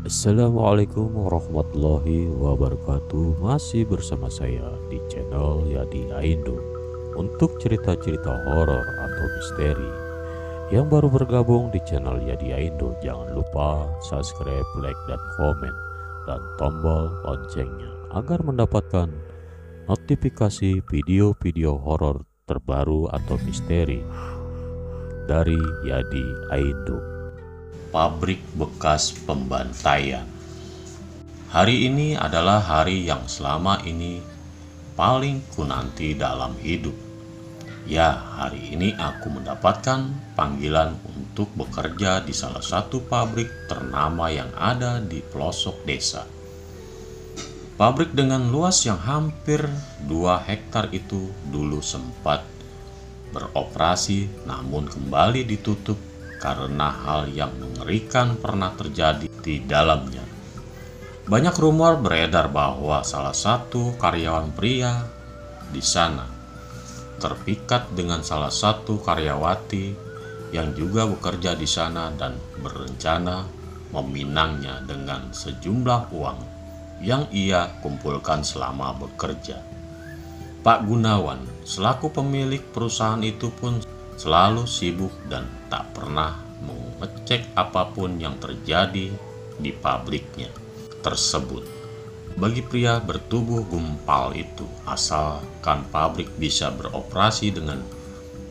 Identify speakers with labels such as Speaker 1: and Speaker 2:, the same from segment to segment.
Speaker 1: Assalamualaikum warahmatullahi wabarakatuh. Masih bersama saya di channel Yadi Aindo untuk cerita-cerita horor atau misteri. Yang baru bergabung di channel Yadi Aindo, jangan lupa subscribe, like, dan komen, dan tombol loncengnya agar mendapatkan notifikasi video-video horor terbaru atau misteri dari Yadi Aindo. Pabrik bekas pembantaian. Hari ini adalah hari yang selama ini paling kunanti dalam hidup. Ya, hari ini aku mendapatkan panggilan untuk bekerja di salah satu pabrik ternama yang ada di pelosok desa. Pabrik dengan luas yang hampir 2 hektar itu dulu sempat beroperasi, namun kembali ditutup karena hal yang mengerikan pernah terjadi di dalamnya. Banyak rumor beredar bahwa salah satu karyawan pria di sana terpikat dengan salah satu karyawati yang juga bekerja di sana dan berencana meminangnya dengan sejumlah uang yang ia kumpulkan selama bekerja. Pak Gunawan selaku pemilik perusahaan itu pun selalu sibuk dan tak pernah mengecek apapun yang terjadi di pabriknya tersebut. Bagi pria bertubuh gumpal itu, asalkan pabrik bisa beroperasi dengan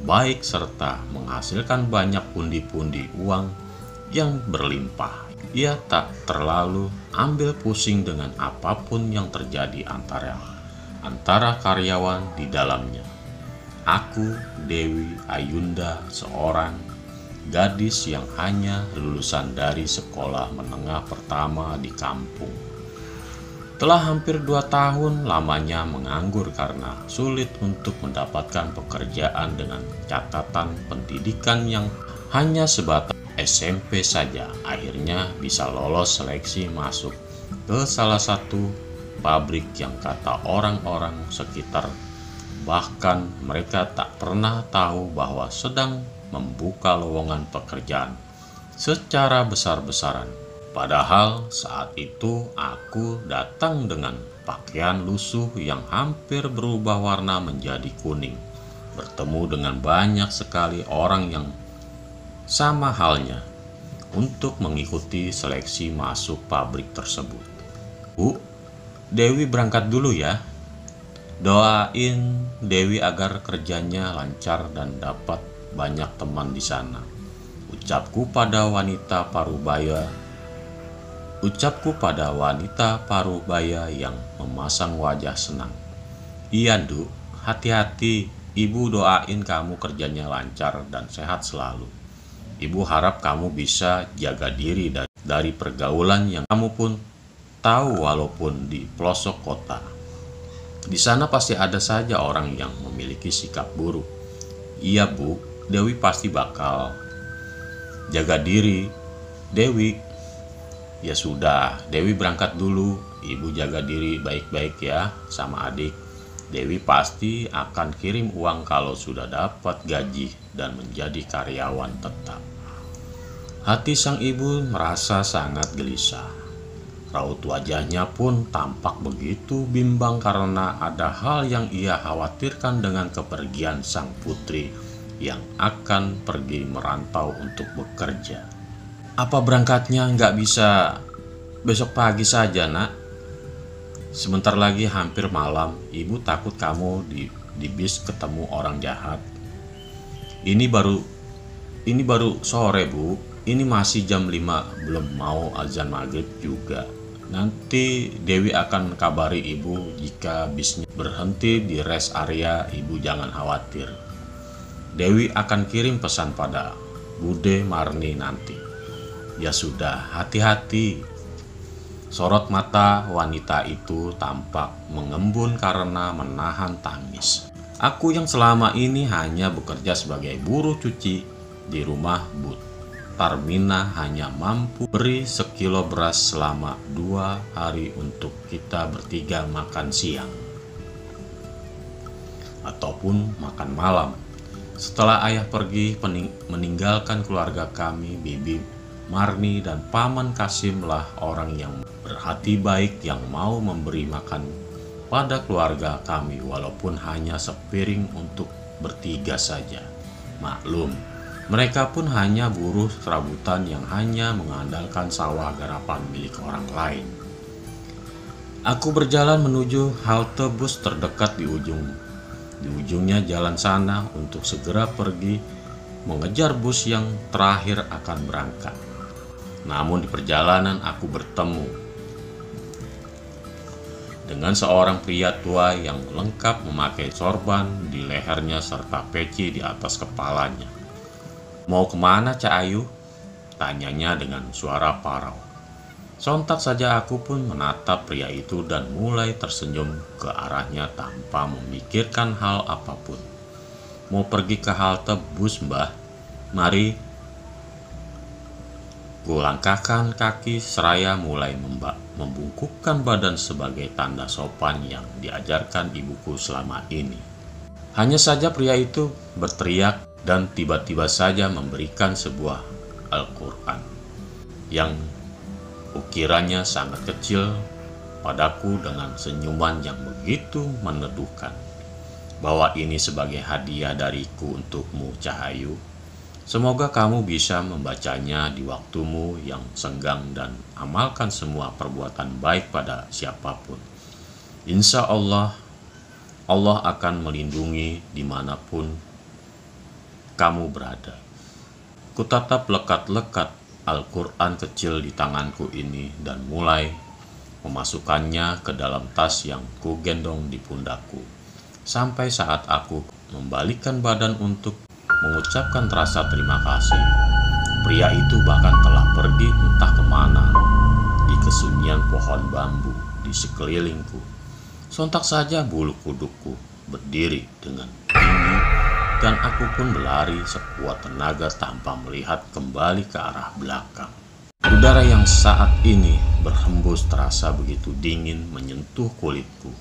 Speaker 1: baik serta menghasilkan banyak pundi-pundi uang yang berlimpah, ia tak terlalu ambil pusing dengan apapun yang terjadi antara karyawan di dalamnya. Aku, Dewi Ayunda, seorang gadis yang hanya lulusan dari sekolah menengah pertama di kampung. Telah hampir 2 tahun lamanya menganggur karena sulit untuk mendapatkan pekerjaan dengan catatan pendidikan yang hanya sebatas SMP saja. Akhirnya bisa lolos seleksi masuk ke salah satu pabrik yang kata orang-orang sekitar bahkan mereka tak pernah tahu bahwa sedang membuka lowongan pekerjaan secara besar-besaran. Padahal saat itu aku datang dengan pakaian lusuh yang hampir berubah warna menjadi kuning, bertemu dengan banyak sekali orang yang sama halnya untuk mengikuti seleksi masuk pabrik tersebut. Bu, Dewi berangkat dulu ya. Doain Dewi agar kerjanya lancar dan dapat banyak teman di sana. Ucapku pada wanita parubaya yang memasang wajah senang. Iya, Nduk, hati-hati. Ibu doain kamu kerjanya lancar dan sehat selalu. Ibu harap kamu bisa jaga diri dari pergaulan yang kamu pun tahu walaupun di pelosok kota. Di sana pasti ada saja orang yang memiliki sikap buruk. Iya, Bu, Dewi pasti bakal jaga diri. Dewi, ya sudah, Dewi berangkat dulu. Ibu jaga diri baik-baik ya sama adik. Dewi pasti akan kirim uang kalau sudah dapat gaji dan menjadi karyawan tetap. Hati sang ibu merasa sangat gelisah. Raut wajahnya pun tampak begitu bimbang karena ada hal yang ia khawatirkan dengan kepergian sang putri yang akan pergi merantau untuk bekerja. Apa berangkatnya nggak bisa besok pagi saja, Nak? Sebentar lagi hampir malam, ibu takut kamu di bis ketemu orang jahat. Ini baru sore, Bu. Ini masih jam 5, belum mau azan maghrib juga. Nanti Dewi akan kabari ibu jika bisnya berhenti di rest area. Ibu jangan khawatir. Dewi akan kirim pesan pada Bude Marni nanti. Ya sudah, hati-hati. Sorot mata wanita itu tampak mengembun karena menahan tangis. Aku yang selama ini hanya bekerja sebagai buruh cuci di rumah Bu Tarmina hanya mampu beri sekilo beras selama 2 hari untuk kita bertiga makan siang ataupun makan malam. Setelah ayah pergi meninggalkan keluarga kami, bibi Marni dan Paman Kasimlah orang yang berhati baik yang mau memberi makan pada keluarga kami walaupun hanya sepiring untuk bertiga saja. Maklum, mereka pun hanya buruh serabutan yang hanya mengandalkan sawah garapan milik orang lain. Aku berjalan menuju halte bus terdekat di ujungnya jalan sana untuk segera pergi mengejar bus yang terakhir akan berangkat. Namun di perjalanan aku bertemu dengan seorang pria tua yang lengkap memakai sorban di lehernya serta peci di atas kepalanya. "Mau kemana, Cak Ayu?" tanyanya dengan suara parau. Sontak saja aku pun menatap pria itu dan mulai tersenyum ke arahnya tanpa memikirkan hal apapun. "Mau pergi ke halte bus, Mbah? Mari." Kulangkahkan kaki seraya mulai membungkukkan badan sebagai tanda sopan yang diajarkan ibuku selama ini. Hanya saja pria itu berteriak dan tiba-tiba saja memberikan sebuah Al-Quran yang ukirannya sangat kecil padaku dengan senyuman yang begitu meneduhkan. "Bahwa ini sebagai hadiah dariku untukmu, Cahayu. Semoga kamu bisa membacanya di waktumu yang senggang dan amalkan semua perbuatan baik pada siapapun. Insya Allah, Allah akan melindungi dimanapun kamu berada." Kutatap lekat-lekat Al-Quran kecil di tanganku ini dan mulai memasukkannya ke dalam tas yang kugendong di pundakku. Sampai saat aku membalikkan badan untuk mengucapkan rasa terima kasih, pria itu bahkan telah pergi entah kemana di kesunyian pohon bambu di sekelilingku. Sontak saja bulu kudukku berdiri dengan tinggi dan aku pun berlari sekuat tenaga tanpa melihat kembali ke arah belakang. Udara yang saat ini berhembus terasa begitu dingin menyentuh kulitku.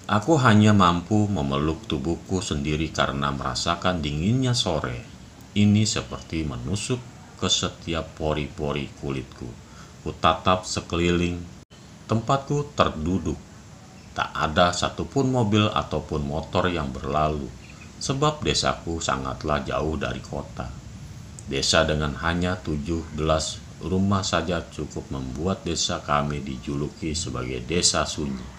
Speaker 1: Aku hanya mampu memeluk tubuhku sendiri karena merasakan dinginnya sore ini seperti menusuk ke setiap pori-pori kulitku. Kutatap sekeliling tempatku terduduk. Tak ada satupun mobil ataupun motor yang berlalu, sebab desaku sangatlah jauh dari kota. Desa dengan hanya 17 rumah saja cukup membuat desa kami dijuluki sebagai desa sunyi.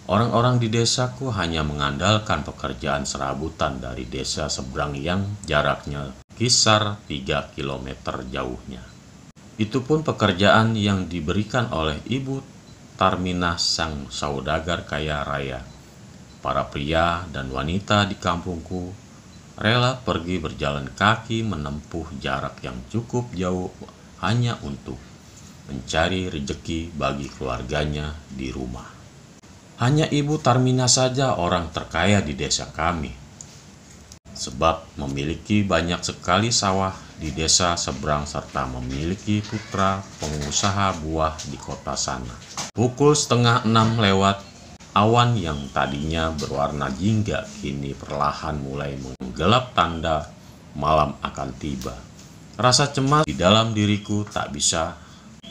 Speaker 1: Orang-orang di desaku hanya mengandalkan pekerjaan serabutan dari desa seberang yang jaraknya kisar 3 km jauhnya. Itu pun pekerjaan yang diberikan oleh Ibu Tarminah sang saudagar kaya raya. Para pria dan wanita di kampungku rela pergi berjalan kaki menempuh jarak yang cukup jauh hanya untuk mencari rejeki bagi keluarganya di rumah. Hanya Ibu Tarminah saja orang terkaya di desa kami, sebab memiliki banyak sekali sawah di desa seberang serta memiliki putra pengusaha buah di kota sana. Pukul 5:30 lewat, awan yang tadinya berwarna jingga kini perlahan mulai menggelap tanda malam akan tiba. Rasa cemas di dalam diriku tak bisa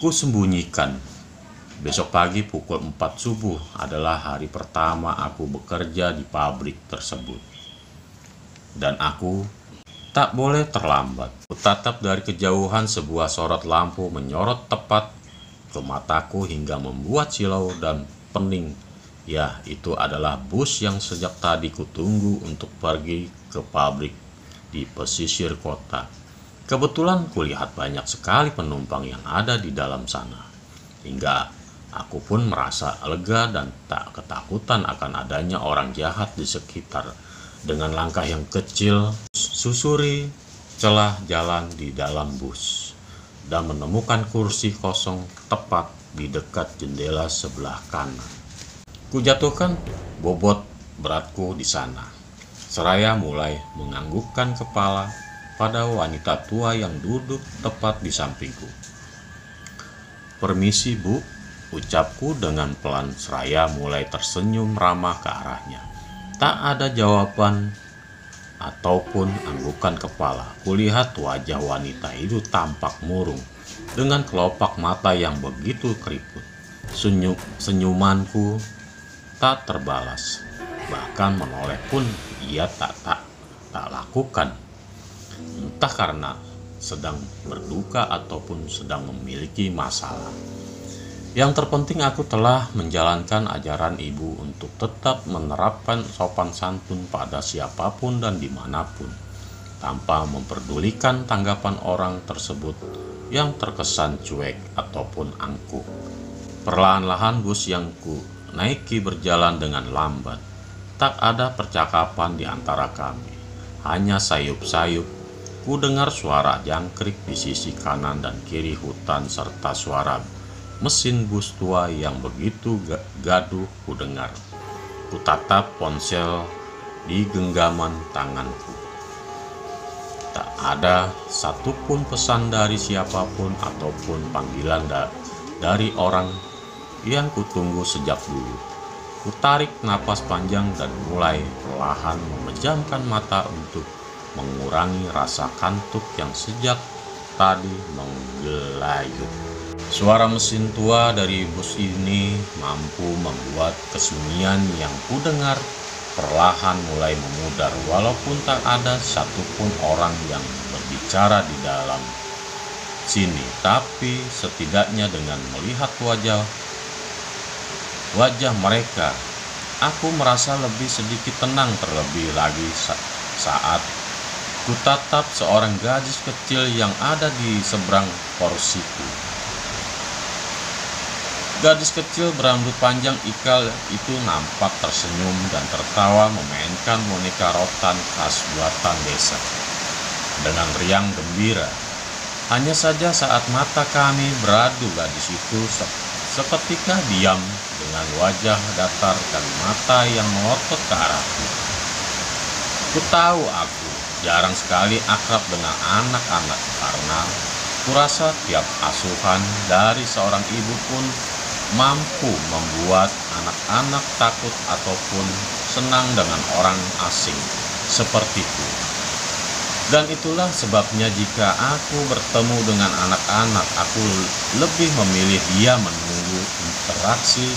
Speaker 1: kusembunyikan. Besok pagi pukul 4 subuh adalah hari pertama aku bekerja di pabrik tersebut. Dan aku tak boleh terlambat. Kutatap dari kejauhan sebuah sorot lampu menyorot tepat ke mataku hingga membuat silau dan pening. Ya, itu adalah bus yang sejak tadi kutunggu untuk pergi ke pabrik di pesisir kota. Kebetulan kulihat banyak sekali penumpang yang ada di dalam sana. Hingga aku pun merasa lega dan tak ketakutan akan adanya orang jahat di sekitar. Dengan langkah yang kecil, susuri celah jalan di dalam bus dan menemukan kursi kosong tepat di dekat jendela sebelah kanan. Kujatuhkan bobot beratku di sana, seraya mulai menganggukkan kepala pada wanita tua yang duduk tepat di sampingku. "Permisi, Bu," ucapku dengan pelan seraya mulai tersenyum ramah ke arahnya. Tak ada jawaban
Speaker 2: ataupun anggukan kepala. Kulihat wajah wanita itu tampak murung dengan kelopak mata yang begitu keriput. Senyumanku tak terbalas, bahkan menoleh pun ia tak lakukan. Entah karena sedang berduka ataupun sedang memiliki masalah. Yang terpenting aku telah menjalankan ajaran ibu untuk tetap menerapkan sopan santun pada siapapun dan dimanapun, tanpa memperdulikan tanggapan orang tersebut yang terkesan cuek ataupun angkuh. Perlahan-lahan bus yang ku naiki berjalan dengan lambat. Tak ada percakapan di antara kami, hanya sayup-sayup. Ku dengar suara jangkrik di sisi kanan dan kiri hutan serta suara mesin bus tua yang begitu gaduh ku dengar. Ku tatap ponsel di genggaman tanganku. Tak ada satupun pesan dari siapapun ataupun panggilan dari orang yang kutunggu sejak dulu. Ku tarik napas panjang dan mulai perlahan memejamkan mata untuk mengurangi rasa kantuk yang sejak tadi menggelayut. Suara mesin tua dari bus ini mampu membuat kesunyian yang kudengar perlahan mulai memudar, walaupun tak ada satupun orang yang berbicara di dalam sini. Tapi setidaknya dengan melihat wajah mereka, aku merasa lebih sedikit tenang, terlebih lagi saat ku tatap seorang gadis kecil yang ada di seberang kursiku. Gadis kecil berambut panjang ikal itu nampak tersenyum dan tertawa memainkan boneka rotan khas buatan desa dengan riang gembira. Hanya saja saat mata kami beradu, gadis itu seketika diam dengan wajah datar dan mata yang melotot ke arahku. Ku tahu aku jarang sekali akrab dengan anak-anak karena kurasa tiap asuhan dari seorang ibu pun mampu membuat anak-anak takut ataupun senang dengan orang asing sepertiku. Dan itulah sebabnya jika aku bertemu dengan anak-anak, aku lebih memilih dia menunggu interaksi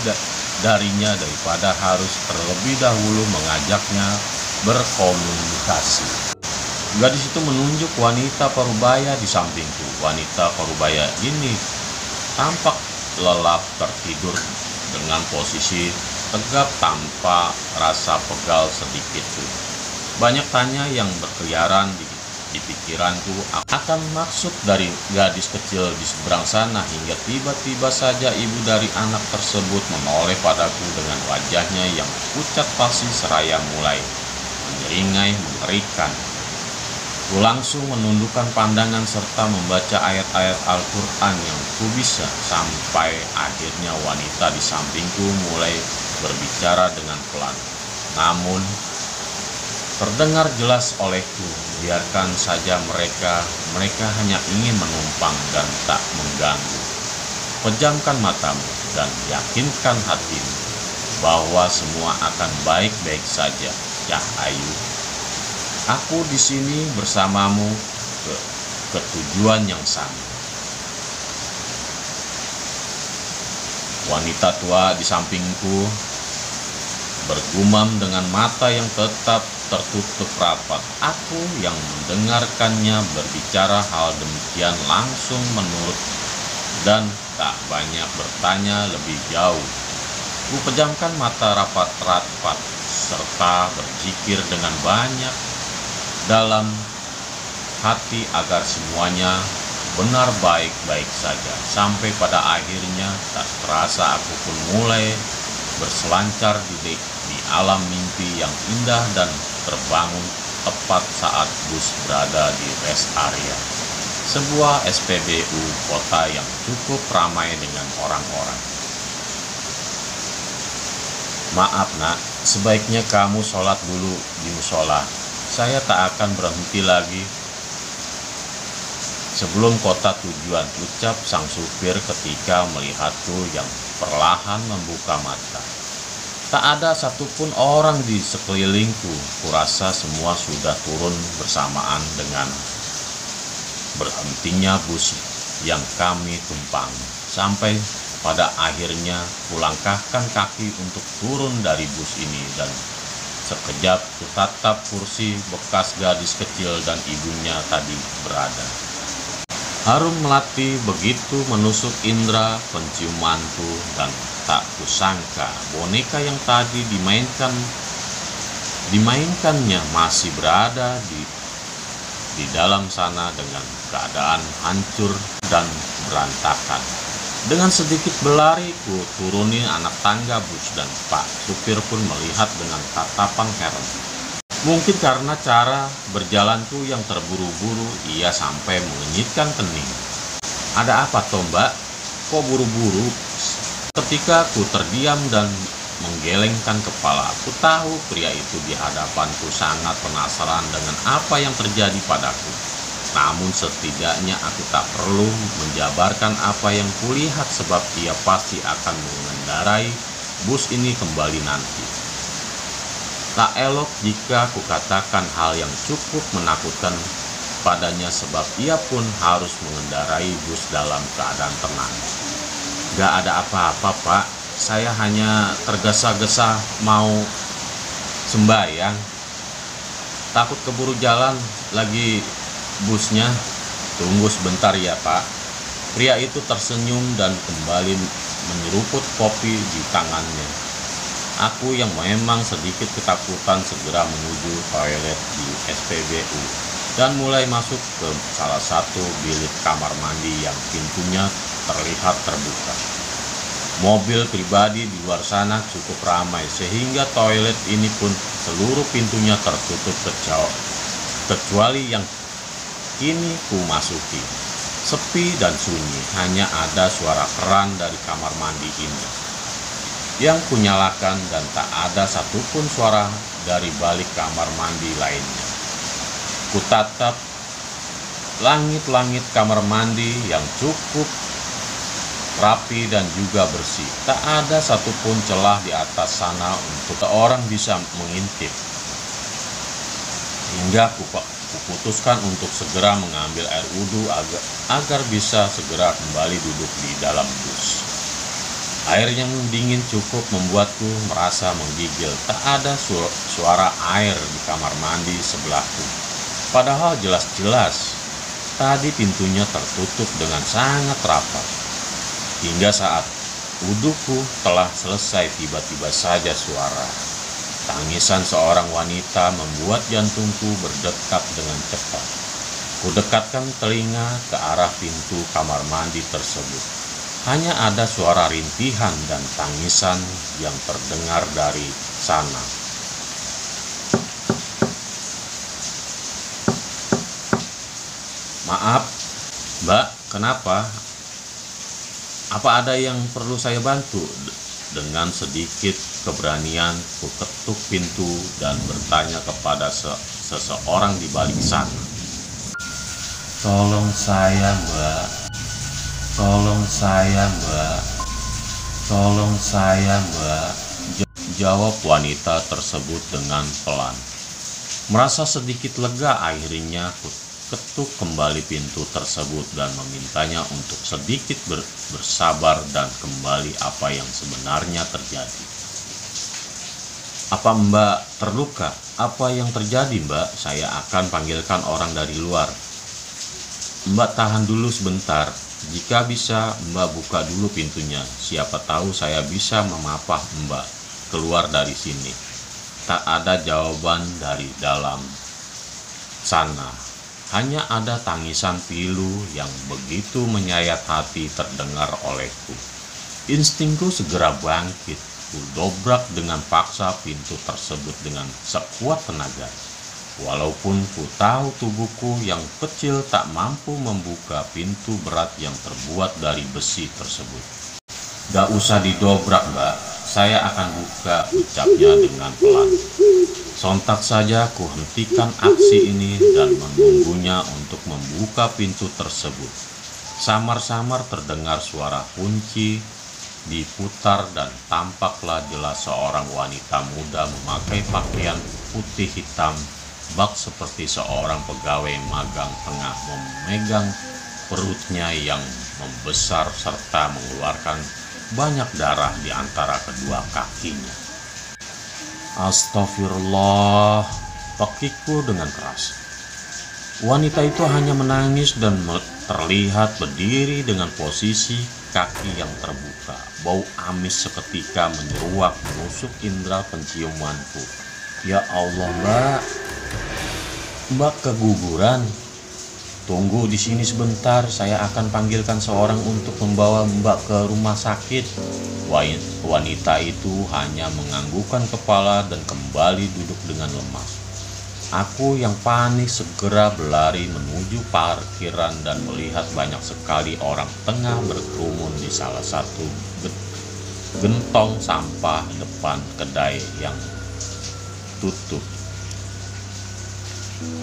Speaker 2: darinya daripada harus terlebih dahulu mengajaknya berkomunikasi. Gadis itu menunjuk wanita parubaya di sampingku. Wanita parubaya ini tampak lelap tertidur dengan posisi tegap tanpa rasa pegal sedikit pun. Banyak tanya yang berkeliaran di pikiranku akan maksud dari gadis kecil di seberang sana, hingga tiba-tiba saja ibu dari anak tersebut menoleh padaku dengan wajahnya yang pucat pasi seraya mulai menyeringai mengerikan. Ku langsung menundukkan pandangan serta membaca ayat-ayat Al-Quran yang ku bisa, sampai akhirnya wanita di sampingku mulai berbicara dengan pelan. Namun terdengar jelas olehku. Biarkan saja mereka hanya ingin menumpang dan tak mengganggu. Pejamkan matamu dan yakinkan hatimu bahwa semua akan baik-baik saja, Cahayu. Aku di sini bersamamu ke tujuan yang sama. Wanita tua di sampingku bergumam dengan mata yang tetap tertutup rapat. Aku yang mendengarkannya berbicara hal demikian langsung menurut dan tak banyak bertanya lebih jauh. Ku pejamkan mata rapat-rapat serta berzikir dengan banyak dalam hati agar semuanya benar baik-baik saja. Sampai pada akhirnya tak terasa aku pun mulai berselancar di alam mimpi yang indah dan terbangun tepat saat bus berada di rest area sebuah SPBU kota yang cukup ramai dengan orang-orang. Maaf nak, sebaiknya kamu sholat dulu di musola. Saya tak akan berhenti lagi sebelum kota tujuan, ucap sang supir ketika melihatku yang perlahan membuka mata. Tak ada satupun orang di sekelilingku. Kurasa semua sudah turun bersamaan dengan berhentinya bus yang kami tumpangi. Sampai pada akhirnya kulangkahkan kaki untuk turun dari bus ini, dan sekejap kutatap kursi bekas gadis kecil dan ibunya tadi berada. Harum melati begitu menusuk indera penciumanku, dan tak kusangka boneka yang tadi dimainkannya masih berada di dalam sana dengan keadaan hancur dan berantakan. Dengan sedikit berlari ku turuni anak tangga bus, dan Pak supir pun melihat dengan tatapan heran. Mungkin karena cara berjalanku yang terburu-buru, ia sampai mengenyitkan kening. Ada apa toh mbak? Kok buru-buru? Ketika ku terdiam dan menggelengkan kepala, aku tahu pria itu di hadapanku sangat penasaran dengan apa yang terjadi padaku. Namun setidaknya aku tak perlu menjabarkan apa yang kulihat, sebab ia pasti akan mengendarai bus ini kembali nanti. Tak elok jika kukatakan hal yang cukup menakutkan padanya, sebab ia pun harus mengendarai bus dalam keadaan tenang. Gak ada apa-apa pak, saya hanya tergesa-gesa mau sembahyang. Takut keburu jalan lagi busnya. Tunggu sebentar ya pak. Pria itu tersenyum dan kembali menyeruput kopi di tangannya. Aku yang memang sedikit ketakutan segera menuju toilet di SPBU dan mulai masuk ke salah satu bilik kamar mandi yang pintunya terlihat terbuka. Mobil pribadi di luar sana cukup ramai, sehingga toilet ini pun seluruh pintunya tertutup kecuali yang kini ku masuki. Sepi dan sunyi, hanya ada suara keran dari kamar mandi ini yang kunyalakan, dan tak ada satupun suara dari balik kamar mandi lainnya. Kutatap langit-langit kamar mandi yang cukup rapi dan juga bersih. Tak ada satupun celah di atas sana untuk orang bisa mengintip. Hingga kuputuskan untuk segera mengambil air wudhu agar bisa segera kembali duduk di dalam bus. Air yang dingin cukup membuatku merasa menggigil. Tak ada suara air di kamar mandi sebelahku. Padahal jelas-jelas tadi pintunya tertutup dengan sangat rapat. Hingga saat wudhuku telah selesai, tiba-tiba saja suara tangisan seorang wanita membuat jantungku berdetak dengan cepat. Kudekatkan telinga ke arah pintu kamar mandi tersebut. Hanya ada suara rintihan dan tangisan yang terdengar dari sana. Maaf, Mbak, kenapa? Apa ada yang perlu saya bantu? Dengan sedikit keberanian, ku ketuk pintu dan bertanya kepada seseorang di balik sana. Tolong saya, Mbak. Tolong saya, Mbak. Tolong saya, Mbak. Jawab wanita tersebut dengan pelan. Merasa sedikit lega, akhirnya ku ketuk kembali pintu tersebut dan memintanya untuk sedikit bersabar dan kembali apa yang sebenarnya terjadi. Apa Mbak terluka? Apa yang terjadi, Mbak? Saya akan panggilkan orang dari luar. Mbak tahan dulu sebentar. Jika bisa, Mbak buka dulu pintunya. Siapa tahu saya bisa memapah Mbak keluar dari sini. Tak ada jawaban dari dalam sana. Hanya ada tangisan pilu yang begitu menyayat hati terdengar olehku. Instingku segera bangkit. Ku dobrak dengan paksa pintu tersebut dengan sekuat tenaga. Walaupun ku tahu tubuhku yang kecil tak mampu membuka pintu berat yang terbuat dari besi tersebut. Gak usah didobrak, Mbak. Saya akan buka, ucapnya dengan pelan. Sontak saja ku hentikan aksi ini dan menunggunya untuk membuka pintu tersebut. Samar-samar terdengar suara kunci diputar dan tampaklah jelas seorang wanita muda memakai pakaian putih hitam bak seperti seorang pegawai magang tengah memegang perutnya yang membesar serta mengeluarkan banyak darah di antara kedua kakinya. Astagfirullah, pakikku dengan keras. Wanita itu hanya menangis dan terlihat berdiri dengan posisi kaki yang terbuka. Bau amis seketika menyeruak menusuk indera penciumanku. Ya Allah, Mbak. Mbak keguguran. Tunggu di sini sebentar, saya akan panggilkan seorang untuk membawa Mbak ke rumah sakit. Wanita itu hanya menganggukkan kepala dan kembali duduk dengan lemas. Aku yang panik segera berlari menuju parkiran dan melihat banyak sekali orang tengah berkerumun di salah satu gentong sampah depan kedai yang tutup.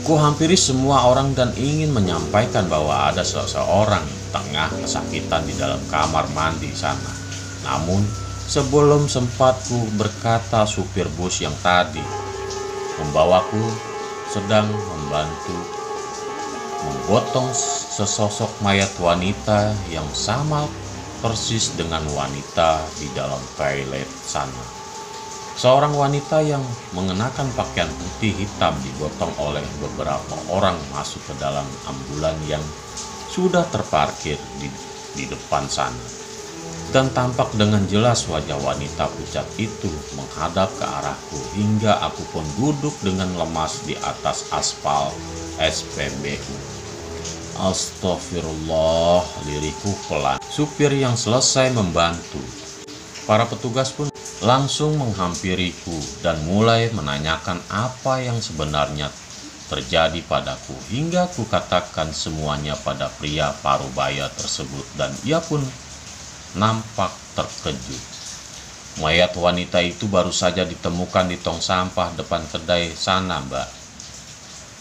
Speaker 2: Kuhampiri semua orang dan ingin menyampaikan bahwa ada seseorang tengah kesakitan di dalam kamar mandi sana. Namun sebelum sempat ku berkata, supir bus yang tadi membawaku sedang membantu menggotong sesosok mayat wanita yang sama persis dengan wanita di dalam toilet sana. Seorang wanita yang mengenakan pakaian putih hitam digotong oleh beberapa orang masuk ke dalam ambulan yang sudah terparkir di depan sana. Dan tampak dengan jelas wajah wanita pucat itu menghadap ke arahku hingga aku pun duduk dengan lemas di atas aspal SPBU. Astagfirullah, liriku pelan. Supir yang selesai membantu, para petugas pun langsung menghampiriku dan mulai menanyakan apa yang sebenarnya terjadi padaku hingga ku katakan semuanya pada pria parubaya tersebut dan ia pun nampak terkejut. Mayat wanita itu baru saja ditemukan di tong sampah depan kedai sana, Mbak.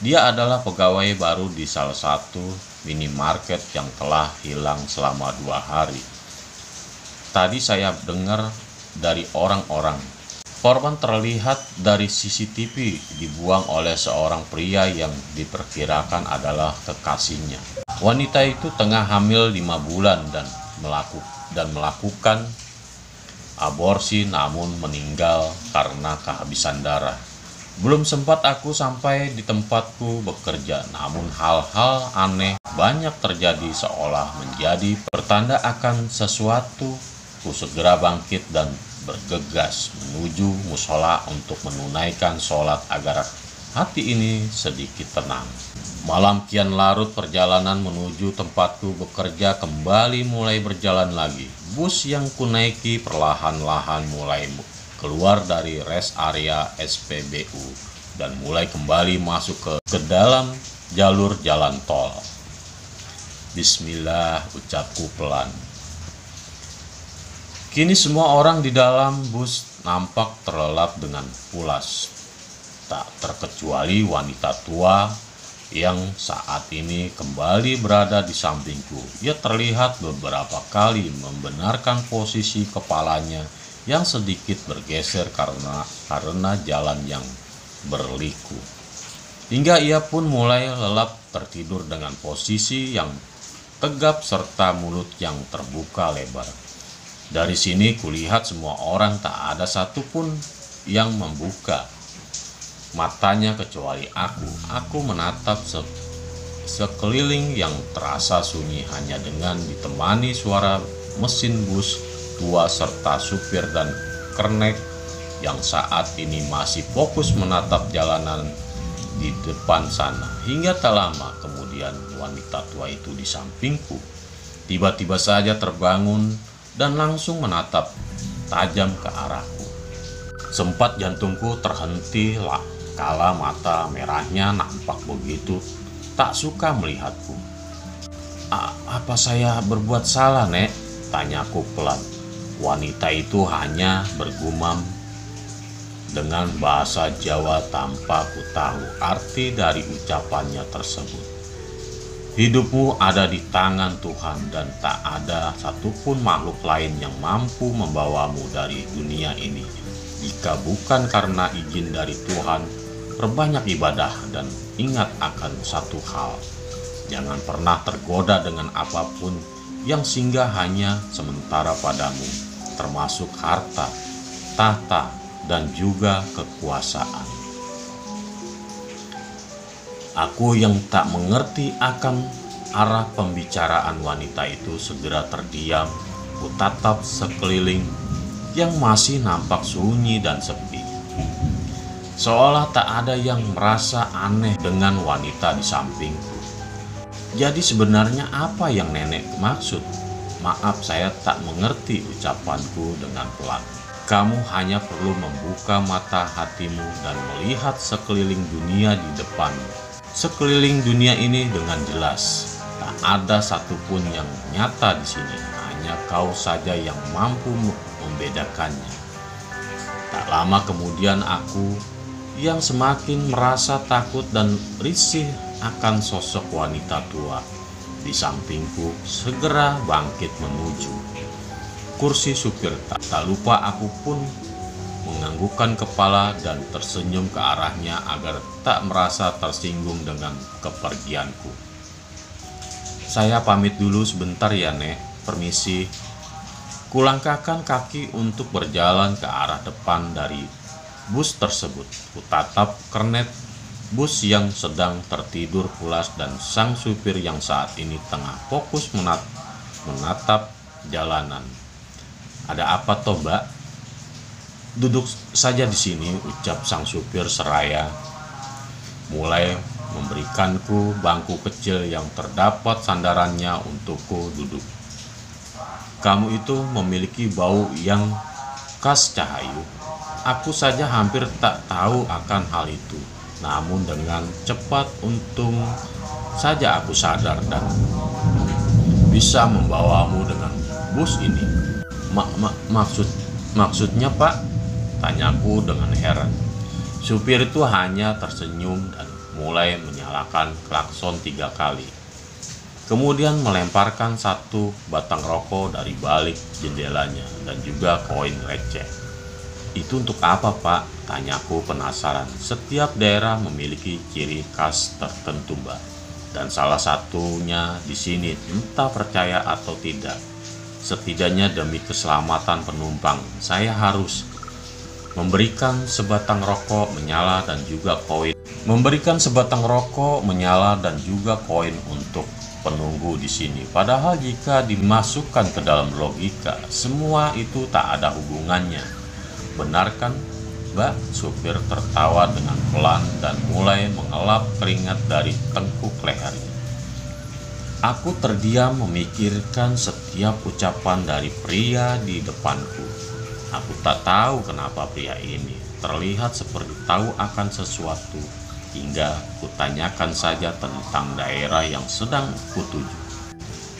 Speaker 2: Dia adalah pegawai baru di salah satu minimarket yang telah hilang selama 2 hari. Tadi saya dengar dari orang-orang, korban terlihat dari CCTV dibuang oleh seorang pria yang diperkirakan adalah kekasihnya. Wanita itu tengah hamil 5 bulan dan melakukan aborsi namun meninggal karena kehabisan darah. Belum sempat aku sampai di tempatku bekerja, namun hal-hal aneh banyak terjadi seolah menjadi pertanda akan sesuatu. Ku segera bangkit dan bergegas menuju musola untuk menunaikan sholat agar hati ini sedikit tenang. Malam kian larut, perjalanan menuju tempatku bekerja kembali mulai berjalan lagi. Bus yang kunaiki perlahan-lahan mulai keluar dari rest area SPBU dan mulai kembali masuk ke dalam jalur jalan tol. Bismillah, ucapku pelan. Kini semua orang di dalam bus nampak terlelap dengan pulas. Tak terkecuali wanita tua yang saat ini kembali berada di sampingku. Ia terlihat beberapa kali membenarkan posisi kepalanya yang sedikit bergeser karena jalan yang berliku. Hingga ia pun mulai lelap tertidur dengan posisi yang tegap serta mulut yang terbuka lebar. Dari sini kulihat semua orang tak ada satupun yang membuka matanya kecuali aku. Aku menatap sekeliling yang terasa sunyi hanya dengan ditemani suara mesin bus tua serta supir dan kernet yang saat ini masih fokus menatap jalanan di depan sana. Hingga tak lama kemudian wanita tua itu di sampingku tiba-tiba saja terbangun dan langsung menatap tajam ke arahku. Sempat jantungku terhenti lah kala mata merahnya nampak begitu tak suka melihatku. Apa saya berbuat salah, Nek? Tanyaku pelan. Wanita itu hanya bergumam dengan bahasa Jawa tanpa ku tahu arti dari ucapannya tersebut. Hidupmu ada di tangan Tuhan dan tak ada satupun makhluk lain yang mampu membawamu dari dunia ini. Jika bukan karena izin dari Tuhan, perbanyak ibadah dan ingat akan satu hal. Jangan pernah tergoda dengan apapun yang singgah hanya sementara padamu, termasuk harta, tahta, dan juga kekuasaan. Aku yang tak mengerti akan arah pembicaraan wanita itu segera terdiam, kutatap sekeliling yang masih nampak sunyi dan sepi. Seolah tak ada yang merasa aneh dengan wanita di sampingku. Jadi sebenarnya apa yang nenek maksud? Maaf, saya tak mengerti, ucapanku dengan pelan. Kamu hanya perlu membuka mata hatimu dan melihat sekeliling dunia di depanmu. Sekeliling dunia ini dengan jelas, tak ada satupun yang nyata di sini. Hanya kau saja yang mampu membedakannya. Tak lama kemudian aku yang semakin merasa takut dan risih akan sosok wanita tua di sampingku segera bangkit menuju kursi supir. Tak lupa aku pun menganggukkan kepala dan tersenyum ke arahnya agar tak merasa tersinggung dengan kepergianku. Saya pamit dulu sebentar ya, Nek. Permisi. Kulangkahkan kaki untuk berjalan ke arah depan dari bus tersebut. Kutatap kernet bus yang sedang tertidur pulas dan sang supir yang saat ini tengah fokus menatap jalanan. Ada apa toh, Mbak? Duduk saja di sini, ucap sang supir seraya mulai memberikanku bangku kecil yang terdapat sandarannya untukku duduk. Kamu itu memiliki bau yang khas, Cahayu. Aku saja hampir tak tahu akan hal itu. Namun dengan cepat untung saja aku sadar dan bisa membawamu dengan bus ini. Maksudnya, Pak? Tanyaku dengan heran. Supir itu hanya tersenyum dan mulai menyalakan klakson 3 kali. Kemudian melemparkan satu batang rokok dari balik jendelanya dan juga koin receh. Itu untuk apa, Pak? Tanyaku penasaran. Setiap daerah memiliki ciri khas tertentu, Mbak. Dan salah satunya di sini, entah percaya atau tidak, setidaknya demi keselamatan penumpang, saya harus memberikan sebatang rokok menyala dan juga koin untuk penunggu di sini. Padahal jika dimasukkan ke dalam logika, semua itu tak ada hubungannya. Benar kan, Mbak? Supir tertawa dengan pelan dan mulai mengelap keringat dari tengkuk lehernya. Aku terdiam memikirkan setiap ucapan dari pria di depanku. Aku tak tahu kenapa pria ini terlihat seperti tahu akan sesuatu, hingga kutanyakan saja tentang daerah yang sedang kutuju.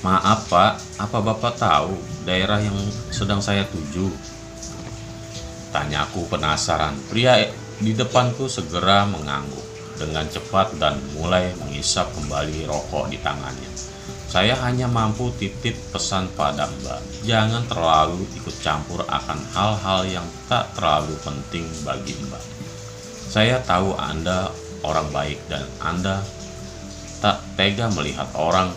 Speaker 2: Maaf, Pak, apa Bapak tahu daerah yang sedang saya tuju? Tanyaku penasaran. Pria di depanku segera mengangguk dengan cepat dan mulai menghisap kembali rokok di tangannya. Saya hanya mampu titip pesan pada Mbak, jangan terlalu ikut campur akan hal-hal yang tak terlalu penting bagi Mbak. Saya tahu Anda orang baik dan Anda tak tega melihat orang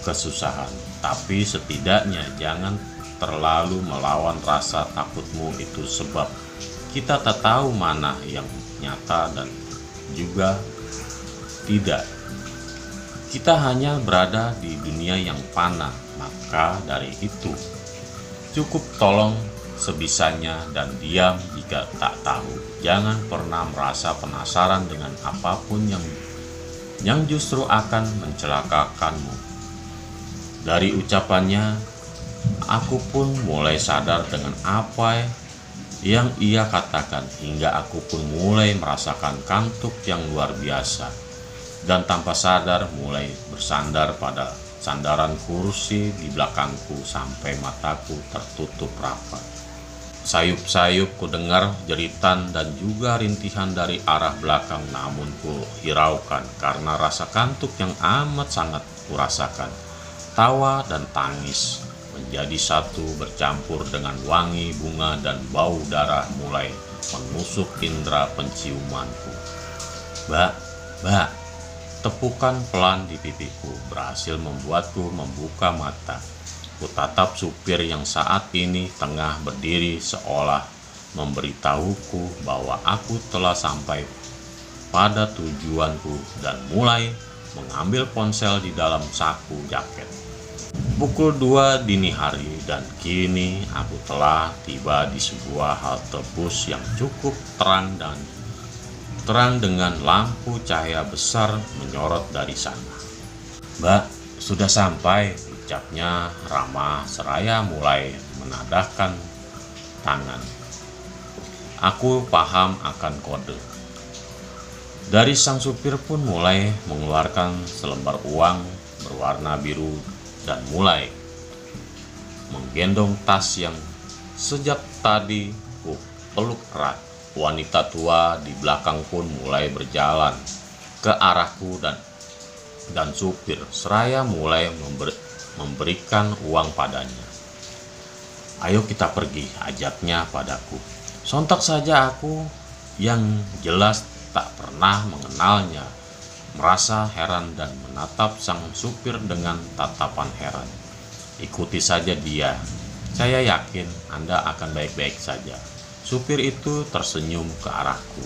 Speaker 2: kesusahan, tapi setidaknya jangan terlalu melawan rasa takutmu itu, sebab kita tak tahu mana yang nyata dan juga tidak. Kita hanya berada di dunia yang fana, maka dari itu cukup tolong sebisanya dan diam jika tak tahu. Jangan pernah merasa penasaran dengan apapun yang justru akan mencelakakanmu. Dari ucapannya, aku pun mulai sadar dengan apa yang ia katakan, hingga aku pun mulai merasakan kantuk yang luar biasa. Dan tanpa sadar mulai bersandar pada sandaran kursi di belakangku sampai mataku tertutup rapat. Sayup-sayup ku dengar jeritan dan juga rintihan dari arah belakang, namun ku hiraukan karena rasa kantuk yang amat sangat kurasakan. Tawa dan tangis menjadi satu bercampur dengan wangi bunga dan bau darah mulai menusuk indera penciumanku. Mbak, mbak, tepukan pelan di pipiku berhasil membuatku membuka mata. Kutatap supir yang saat ini tengah berdiri seolah memberitahuku bahwa aku telah sampai pada tujuanku dan mulai mengambil ponsel di dalam saku jaket. Pukul 2 dini hari dan kini aku telah tiba di sebuah halte bus yang cukup terang dengan lampu cahaya besar menyorot dari sana. Mbak, sudah sampai, ucapnya ramah seraya mulai menadahkan tangan. Aku paham akan kode. Dari sang supir pun mulai mengeluarkan selembar uang berwarna biru dan mulai menggendong tas yang sejak tadi ku peluk erat. Wanita tua di belakang pun mulai berjalan ke arahku dan supir seraya mulai memberikan uang padanya. Ayo kita pergi, ajaknya padaku. Sontak saja aku yang jelas tak pernah mengenalnya merasa heran dan menatap sang supir dengan tatapan heran. Ikuti saja dia, saya yakin Anda akan baik-baik saja. Supir itu tersenyum ke arahku,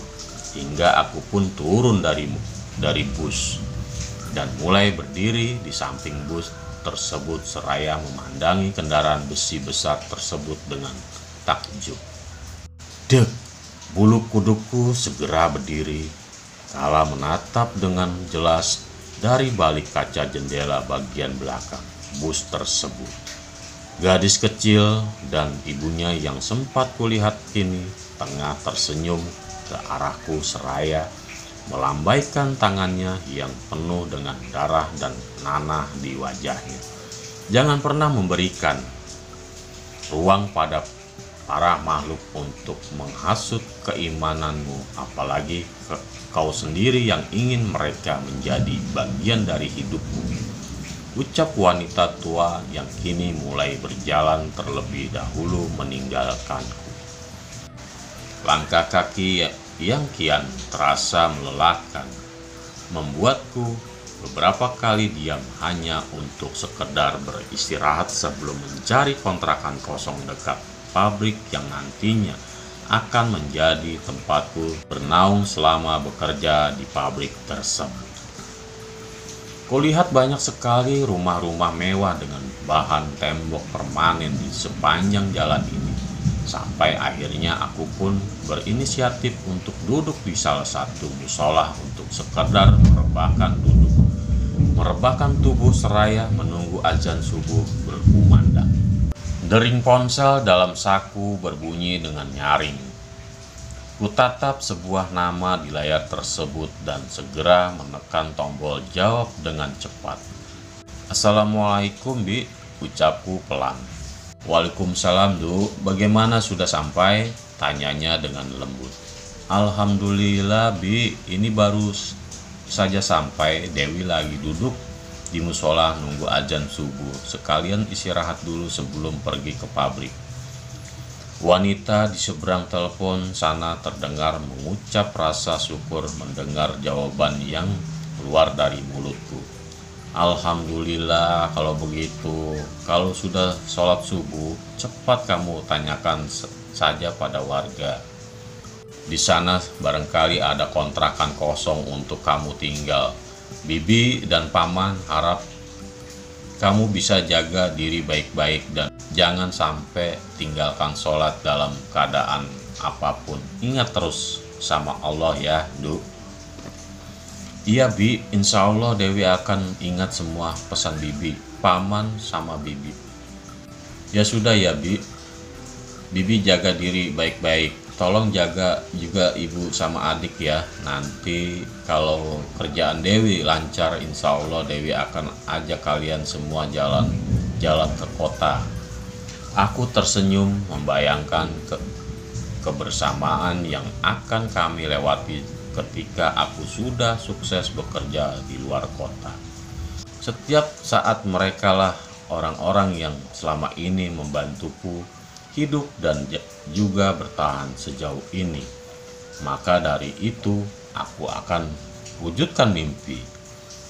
Speaker 2: hingga aku pun turun dari bus dan mulai berdiri di samping bus tersebut seraya memandangi kendaraan besi besar tersebut dengan takjub. Dek, bulu kudukku segera berdiri kala menatap dengan jelas dari balik kaca jendela bagian belakang bus tersebut. Gadis kecil dan ibunya yang sempat kulihat kini tengah tersenyum ke arahku seraya melambaikan tangannya yang penuh dengan darah dan nanah di wajahnya. Jangan pernah memberikan ruang pada para makhluk untuk menghasut keimananmu, apalagi kau sendiri yang ingin mereka menjadi bagian dari hidupmu, ucap wanita tua yang kini mulai berjalan terlebih dahulu meninggalkanku. Langkah kaki yang kian terasa melelahkan membuatku beberapa kali diam hanya untuk sekedar beristirahat sebelum mencari kontrakan kosong dekat pabrik yang nantinya akan menjadi tempatku bernaung selama bekerja di pabrik tersebut. Kulihat banyak sekali rumah-rumah mewah dengan bahan tembok permanen di sepanjang jalan ini, sampai akhirnya aku pun berinisiatif untuk duduk di salah satu musola untuk sekedar merebahkan tubuh seraya menunggu azan subuh berkumandang. Dering ponsel dalam saku berbunyi dengan nyaring. Kutatap sebuah nama di layar tersebut dan segera menekan tombol jawab dengan cepat. Assalamualaikum, Bi, ucapku pelan. Waalaikumsalam, Du, bagaimana sudah sampai? Tanyanya dengan lembut. Alhamdulillah, Bi, ini baru saja sampai. Dewi lagi duduk di musola nunggu azan subuh, sekalian istirahat dulu sebelum pergi ke pabrik. Wanita di seberang telepon sana terdengar mengucap rasa syukur mendengar jawaban yang keluar dari mulutku. Alhamdulillah kalau begitu. Kalau sudah sholat subuh, cepat kamu tanyakan saja pada warga. Di sana barangkali ada kontrakan kosong untuk kamu tinggal. Bibi dan Paman harap kamu bisa jaga diri baik-baik dan jangan sampai tinggalkan sholat dalam keadaan apapun. Ingat terus sama Allah ya, Du. Iya, Bi, insya Allah Dewi akan ingat semua pesan Bibi, Paman sama Bibi. Ya sudah ya, Bi. Bibi jaga diri baik-baik. Tolong jaga juga ibu sama adik ya. Nanti kalau kerjaan Dewi lancar, insya Allah Dewi akan ajak kalian semua jalan ke kota. Aku tersenyum membayangkan kebersamaan yang akan kami lewati ketika aku sudah sukses bekerja di luar kota. Setiap saat merekalah orang-orang yang selama ini membantuku hidup dan juga bertahan sejauh ini. Maka dari itu, aku akan wujudkan mimpi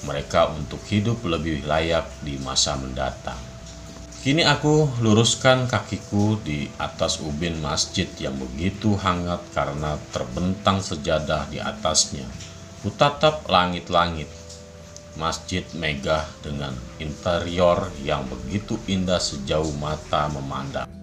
Speaker 2: mereka untuk hidup lebih layak di masa mendatang. Kini aku luruskan kakiku di atas ubin masjid yang begitu hangat karena terbentang sejadah di atasnya. Kutatap langit-langit. Masjid megah dengan interior yang begitu indah sejauh mata memandang.